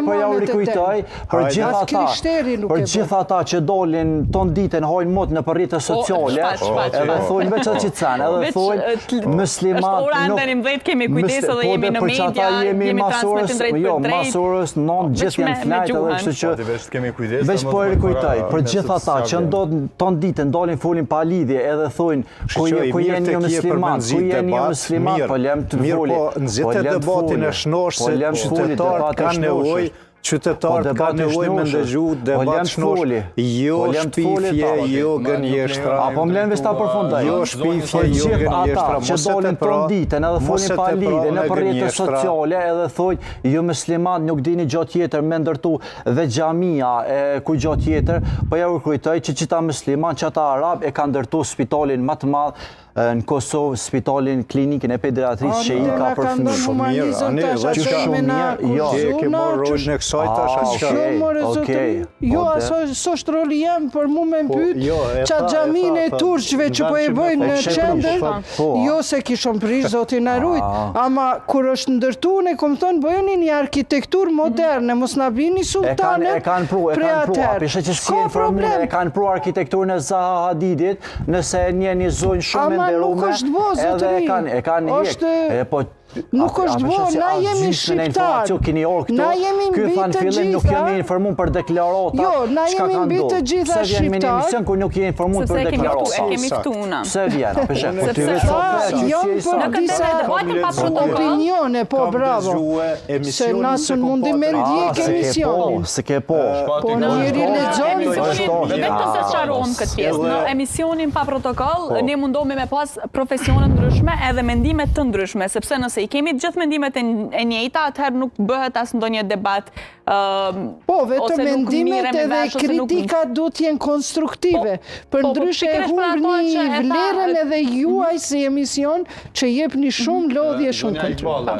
po ja u rikujtoj për gjithë ata që dolin ton ditën hojnë mot në rrjetet sociale, edhe thonë veç atë çicën, edhe thonë musliman nuk kemi kujdes edhe jemi në media, jemi transmetim drejt për drejt. Masurës non gjithë janë flajt edhe kështu që veç po e rikujtoj për gjithë ata që ton ditën dolin folin pa lidhje edhe thonë ku jeni ju musliman, ku jeni ju musliman, po lëm të foli. Po nxitët debatin e shnosh se qytetarët kanë nevojë qytetarët ka nevojë me ndëgju debat shnosh, jo shpifje, jo gënjeshtra. Apo më lënë veç ta përfundoj. Jo shpifje, jo gënjeshtra. Që dolin ton ditën edhe folin pa lidhje në rrjetet sociale edhe thonë ju musliman nuk dini gjë tjetër me ndërtu dhe xhamia ku gjë tjetër, po ja u kujtoj që çita musliman, çata arab e kanë ndërtu spitalin më të madh në Kosovë, spitalin klinikën e pediatrisë që i ka për fëmijë. Shumë mirë, ke marrë rolin e kësaj tash Jo, aso është roli jam për mu me pyet qatë xhamin e turqve që po e bëjnë në qendër, jo se kishon prish zotin na rujt, ama kur është ndërtu ne kom thonë bëjeni një arkitektur moderne, mos na bini sultanet prej atëherë. E kanë pru arkitekturën e Zaha Hadidit, nëse njeni zonjë shumë nuk është bo, zotëri. Nuk është bo, na jemi shqiptarë, na jemi mbi të gjitha. Nuk jemi informuar për deklarata. Jo, na jemi mbi të gjitha shqiptarë. Kur nuk jemi informuar për deklarata. Se kemi ftuna. Pse vjen? Jam për disa opinione, po bravo. Se nasën mundi me ndjek emisionin. Se ke po. Po njëri lexon. Vetëm se çarohem këtë pjesë. Në emisionin pa protokoll, ne mundohemi me pas profesione ndryshme edhe mendime të ndryshme, sepse nëse i kemi gjithë mendimet e njëjta, atëherë nuk bëhet as ndonjë debat. Po, vetëm mendimet edhe kritikat duhet jenë konstruktive. Për ndryshe e humb një vlerën edhe juaj si emision që jepni shumë lodhje shumë kulturë.